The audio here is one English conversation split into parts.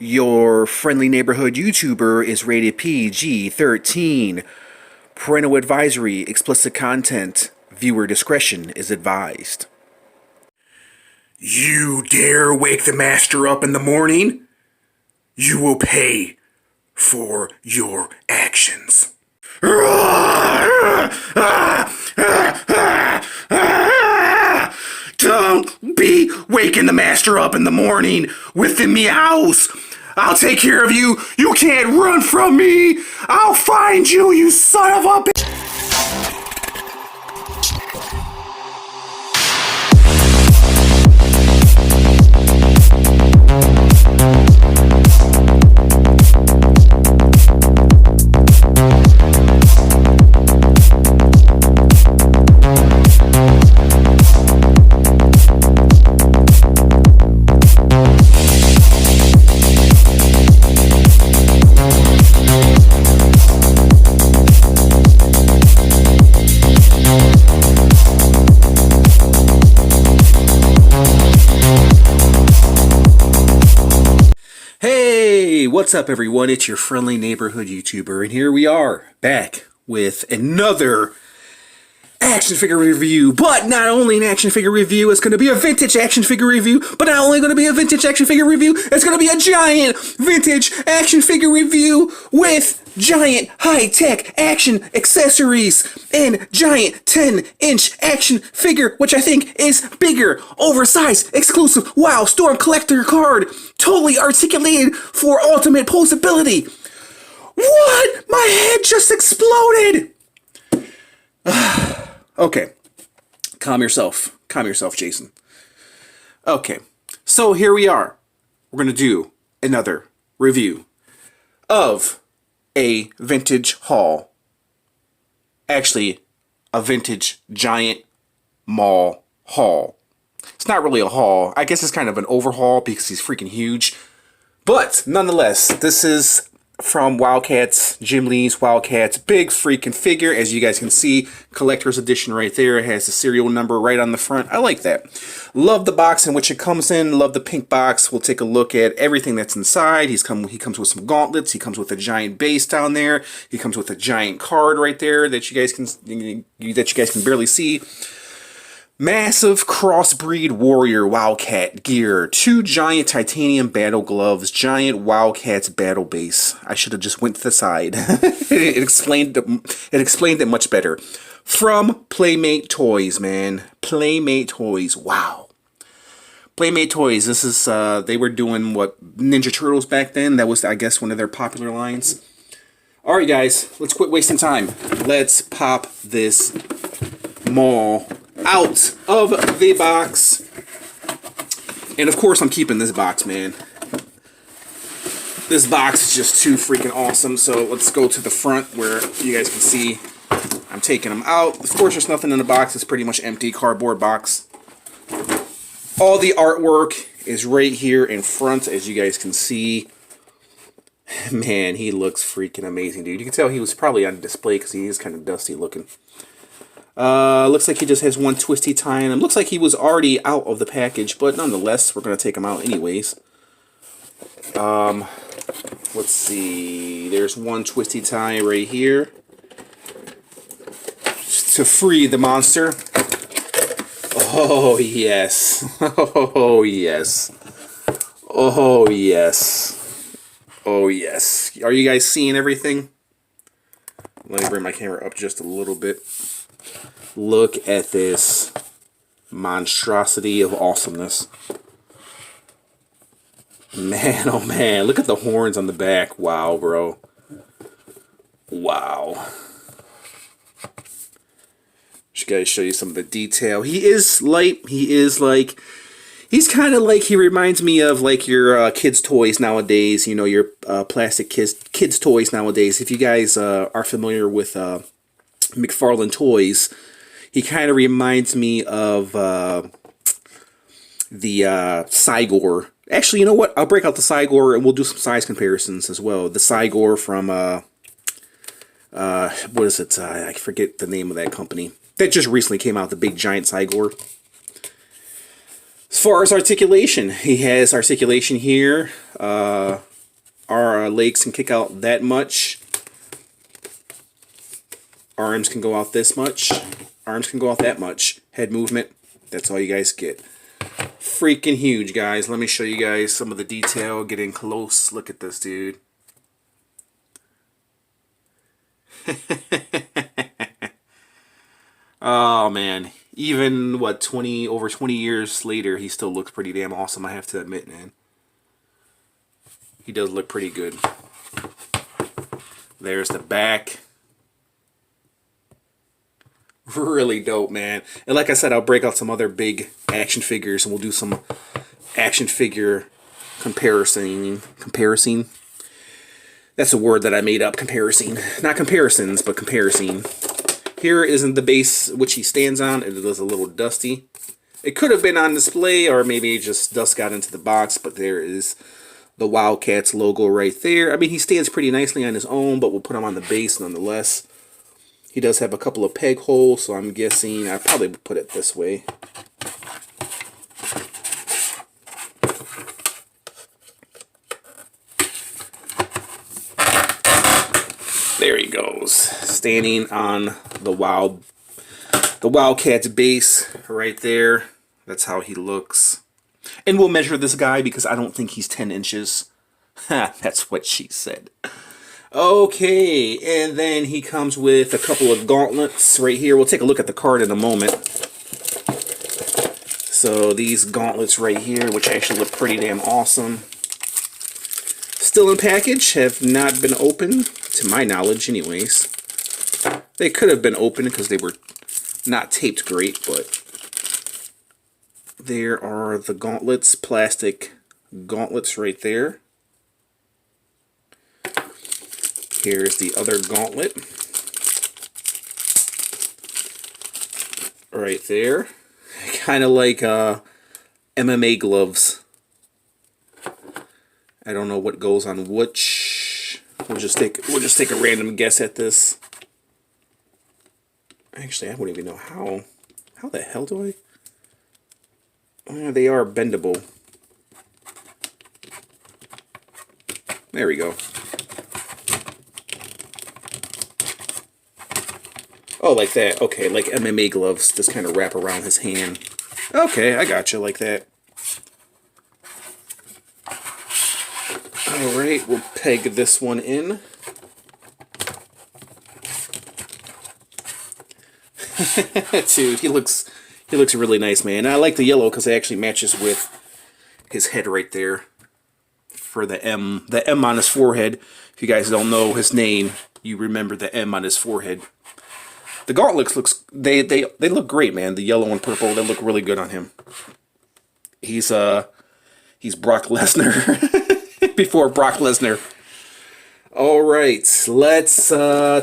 Your friendly neighborhood YouTuber is rated PG-13. Parental advisory, explicit content. Viewer discretion is advised. You dare wake the master up in the morning? You will pay for your actions. Don't be waking the master up in the morning with the meows. I'll take care of you. You can't run from me. I'll find you, you son of a bitch. Hey, what's up everyone? It's your friendly neighborhood YouTuber, and here we are, back with another action figure review. But not only an action figure review, it's going to be a vintage action figure review. But not only going to be a vintage action figure review, it's going to be a giant vintage action figure review with giant high-tech action accessories and giant 10-inch action figure, which I think is bigger, oversized, exclusive, wow, Storm Collector card, totally articulated for ultimate posability. What? My head just exploded! Okay, calm yourself, Jason. Okay, so here we are. We're going to do another review of a vintage haul. Actually, a vintage giant Maul haul. It's not really a haul. I guess it's kind of an overhaul because he's freaking huge. But nonetheless, this is from Wildcats, Jim Lee's Wildcats. Big freaking figure. As you guys can see, collector's edition right there. It has the serial number right on the front. I like that. Love the box in which it comes in. Love the pink box. We'll take a look at everything that's inside. He comes with some gauntlets. He comes with a giant base down there. He comes with a giant card right there that you guys can barely see. Massive crossbreed warrior Wildcat gear, 2 giant titanium battle gloves, giant Wildcats battle base. I should have just went to the side. It explained it much better. From Playmate Toys, man. Playmate Toys. Wow. Playmate Toys. This is they were doing what, Ninja Turtles back then. That was, I guess, one of their popular lines. All right, guys. Let's quit wasting time. Let's pop this Maul out of the box. And of course I'm keeping this box, man. This box is just too freaking awesome. So let's go to the front where you guys can see I'm taking them out. Of course there's nothing in the box. It's pretty much empty cardboard box. All the artwork is right here in front, as you guys can see. Man, he looks freaking amazing, dude. You can tell he was probably on display because he is kind of dusty looking. Looks like he just has one twisty tie in him. Looks like he was already out of the package, but nonetheless, we're going to take him out anyways. Let's see. There's one twisty tie right here to free the monster. Oh, yes. Oh, yes. Oh, yes. Oh, yes. Are you guys seeing everything? Let me bring my camera up just a little bit. Look at this monstrosity of awesomeness. Man, oh man, look at the horns on the back. Wow, bro. Wow. Just gotta show you some of the detail. He is light. He's kind of like, he reminds me of like your kids' toys nowadays. You know, your plastic kids' toys nowadays. If you guys are familiar with McFarlane Toys, he kind of reminds me of the Cygor. Actually, you know what? I'll break out the Cygor and we'll do some size comparisons as well. The Cygor from, what is it? I forget the name of that company. That just recently came out, the big giant Cygor. As far as articulation, he has articulation here. Our legs can kick out that much. Arms can go out this much. Arms can go out that much. Head movement, that's all you guys get. Freaking huge, guys. Let me show you guys some of the detail. Getting close. Look at this, dude. Oh, man. Even, what, over 20 years later, he still looks pretty damn awesome, I have to admit, man. He does look pretty good. There's the back. Really dope, man. And like I said, I'll break out some other big action figures and we'll do some action figure comparison. That's a word that I made up, comparison. Not comparisons, but comparison. Here isn't the base which he stands on. It is a little dusty. It could have been on display or maybe just dust got into the box, but there is the Wildcats logo right there. I mean, he stands pretty nicely on his own, but we'll put him on the base nonetheless. He does have a couple of peg holes, so I'm guessing I probably would put it this way. There he goes, standing on the Wildcats base right there. That's how he looks. And we'll measure this guy because I don't think he's 10 inches. That's what she said. Okay, and then he comes with a couple of gauntlets right here. We'll take a look at the card in a moment. So these gauntlets right here, which actually look pretty damn awesome. Still in package, have not been opened, to my knowledge anyways. They could have been opened because they were not taped great, but there are the gauntlets, plastic gauntlets right there. Here's the other gauntlet. Right there. Kind of like MMA gloves. I don't know what goes on which. We'll just take a random guess at this. Actually, I wouldn't even know how. How the hell do I? They are bendable. There we go. Oh, like that. Okay, like MMA gloves just kind of wrap around his hand. Okay, I gotcha, like that. Alright, we'll peg this one in. Dude, he looks really nice, man. I like the yellow because it actually matches with his head right there. For the M on his forehead. If you guys don't know his name, you remember the M on his forehead. The gauntlets they look great, man. The yellow and purple, they look really good on him. He's Brock Lesnar before Brock Lesnar. All right, let's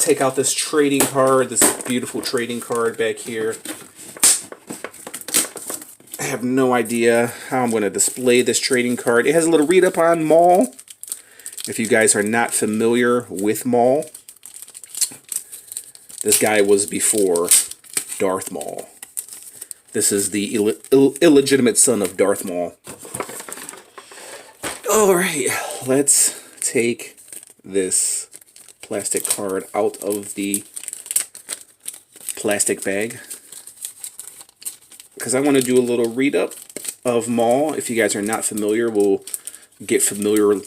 take out this trading card, this beautiful trading card back here. I have no idea how I'm going to display this trading card. It has a little read up on Maul. If you guys are not familiar with Maul, this guy was before Darth Maul. This is the illegitimate son of Darth Maul. Alright, let's take this plastic card out of the plastic bag. Because I want to do a little read-up of Maul. If you guys are not familiar, we'll get familiarized.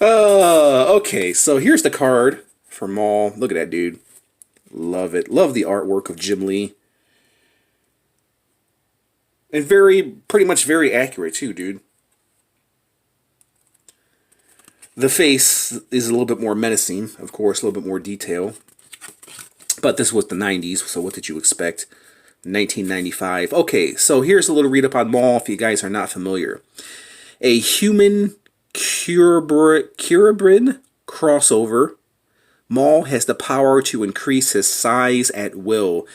Okay, so here's the card for Maul. Look at that dude. Love it. Love the artwork of Jim Lee. And pretty much very accurate too, dude. The face is a little bit more menacing, of course, a little bit more detail. But this was the 90s, so what did you expect? 1995. Okay, so here's a little read-up on Maul if you guys are not familiar. A human Curabrid crossover. Maul has the power to increase his size at will.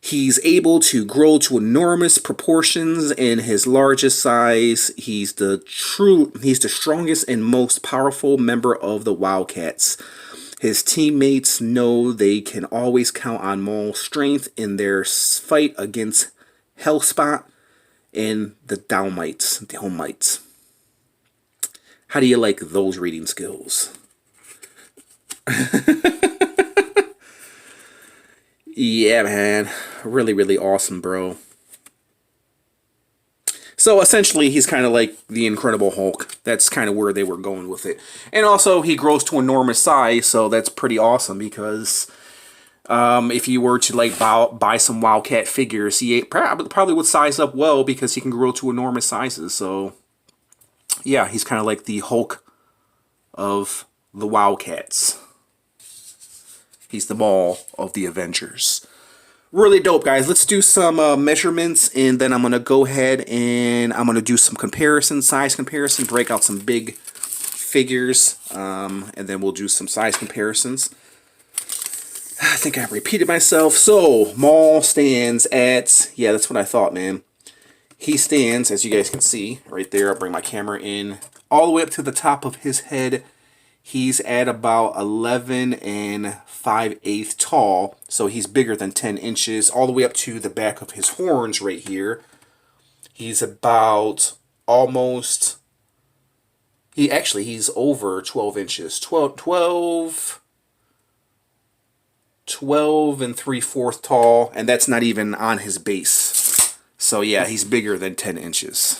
He's able to grow to enormous proportions in his largest size. He's the strongest and most powerful member of the Wildcats. His teammates know they can always count on Maul's strength in their fight against Hellspot and the Downmites. How do you like those reading skills? Yeah, man. Really, really awesome, bro. So essentially, he's kind of like the Incredible Hulk. That's kind of where they were going with it. And also, he grows to enormous size, so that's pretty awesome because if you were to like buy some Wildcat figures, he probably would size up well because he can grow to enormous sizes. So yeah, he's kind of like the Hulk of the Wildcats. He's the Maul of the Avengers. Really dope, guys. Let's do some measurements, and then I'm going to go ahead and I'm going to do some size comparison, break out some big figures, and then we'll do some size comparisons. I think I've repeated myself. So, Maul stands at, yeah, that's what I thought, man. He stands, as you guys can see, right there. I'll bring my camera in all the way up to the top of his head. He's at about 11 5/8 tall, so he's bigger than 10 inches, all the way up to the back of his horns right here. He's about almost, he's over 12 inches, 12 3/4 tall, and that's not even on his base. So yeah, he's bigger than 10 inches.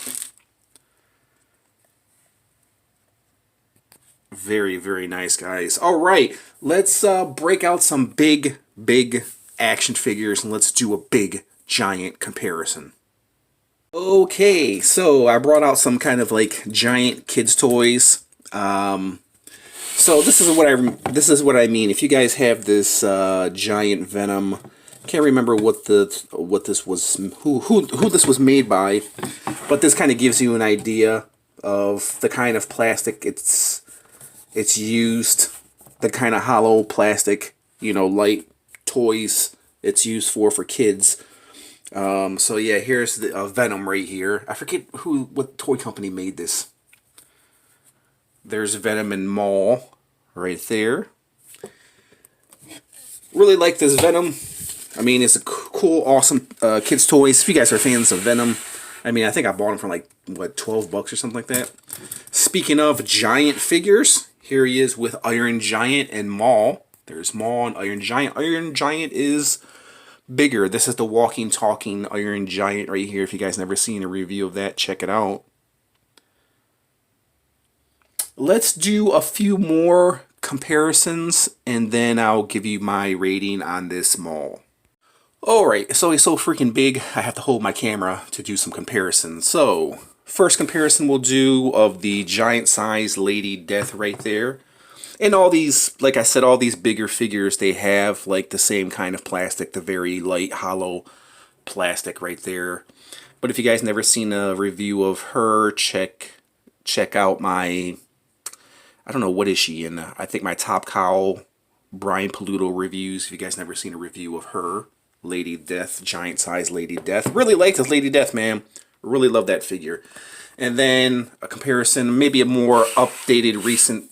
Very, very nice, guys. All right, let's break out some big action figures, and let's do a big, giant comparison. Okay, so I brought out some kind of like giant kids' toys. So this is what I mean. If you guys have this giant Venom, can't remember who this was made by, but this kind of gives you an idea of the kind of plastic it's used, the kind of hollow plastic, light toys it's used for kids. So yeah, here's the Venom right here. I forget what toy company made this. There's Venom and Maul right there. Really like this Venom. I mean, it's a cool, awesome kids toys. If you guys are fans of Venom, I mean, I think I bought them for like, what, $12 or something like that. Speaking of giant figures, here he is with Iron Giant and Maul. There's Maul and Iron Giant. Iron Giant is bigger. This is the walking, talking Iron Giant right here. If you guys never seen a review of that, check it out. Let's do a few more comparisons, and then I'll give you my rating on this Maul. Alright, so he's so freaking big, I have to hold my camera to do some comparisons. So, first comparison we'll do of the giant size Lady Death right there. And all these, like I said, all these bigger figures, they have like the same kind of plastic, the very light, hollow plastic right there. But if you guys never seen a review of her, check out my, I don't know, what is she in? I think my Top Cow Brian Paluto reviews. If you guys never seen a review of her, Lady Death, giant size Lady Death. Really like this Lady Death, man. Really love that figure. And then a comparison, maybe a more updated, recent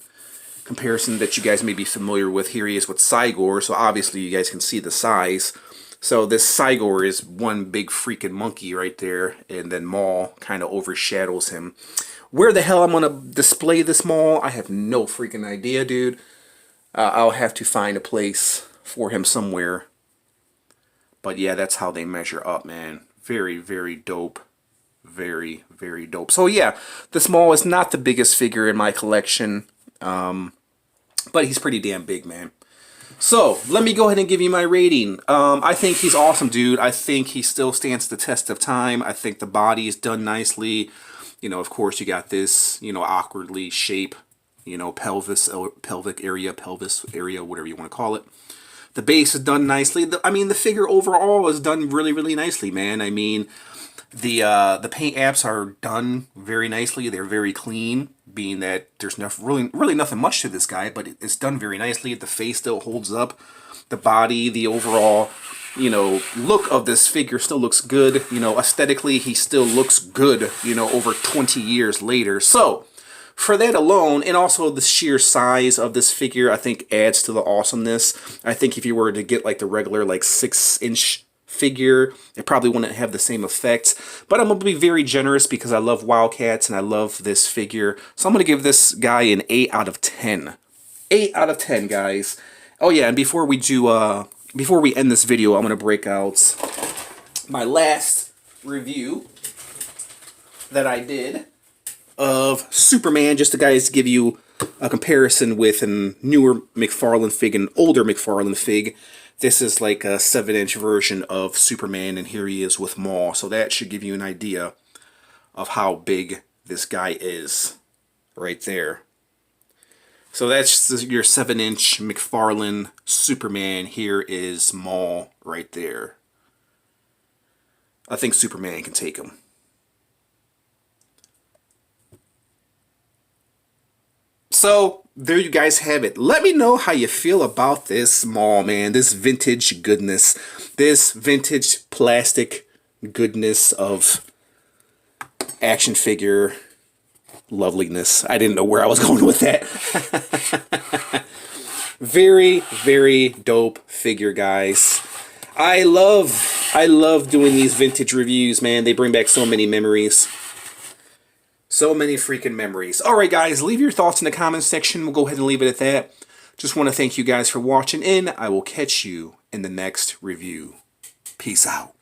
comparison that you guys may be familiar with. Here he is with Cygor, so obviously you guys can see the size. So this Cygor is one big freaking monkey right there, and then Maul kind of overshadows him. Where the hell I'm going to display this Maul, I have no freaking idea, dude. I'll have to find a place for him somewhere. But yeah, that's how they measure up, man. Very, very dope. Very, very dope. So yeah, this Maul is not the biggest figure in my collection. But he's pretty damn big, man. So, let me go ahead and give you my rating. I think he's awesome, dude. I think he still stands the test of time. I think the body is done nicely. Of course, you got this, awkwardly shaped, pelvis area, whatever you want to call it. The base is done nicely. The figure overall is done really, really nicely, man. I mean, the paint apps are done very nicely. They're very clean, being that there's really nothing much to this guy, but it's done very nicely. The face still holds up. The body, the overall, look of this figure still looks good. Aesthetically, he still looks good, over 20 years later. So, for that alone, and also the sheer size of this figure, I think adds to the awesomeness. I think if you were to get like the regular like 6-inch figure, it probably wouldn't have the same effect. But I'm going to be very generous because I love Wildcats and I love this figure. So I'm going to give this guy an 8 out of 10. 8 out of 10, guys. Oh yeah, and before we end this video, I'm going to break out my last review that I did of Superman, just to guys give you a comparison with a newer McFarlane fig and older McFarlane fig. This is like a 7-inch version of Superman, and here he is with Maul. So that should give you an idea of how big this guy is right there. So that's your 7-inch McFarlane Superman. Here is Maul right there. I think Superman can take him. So, there you guys have it. Let me know how you feel about this Maul, man. This vintage goodness. This vintage plastic goodness of action figure loveliness. I didn't know where I was going with that. Very, very dope figure, guys. I love doing these vintage reviews, man. They bring back so many memories. So many freaking memories. Alright guys, leave your thoughts in the comments section. We'll go ahead and leave it at that. Just want to thank you guys for watching, and I will catch you in the next review. Peace out.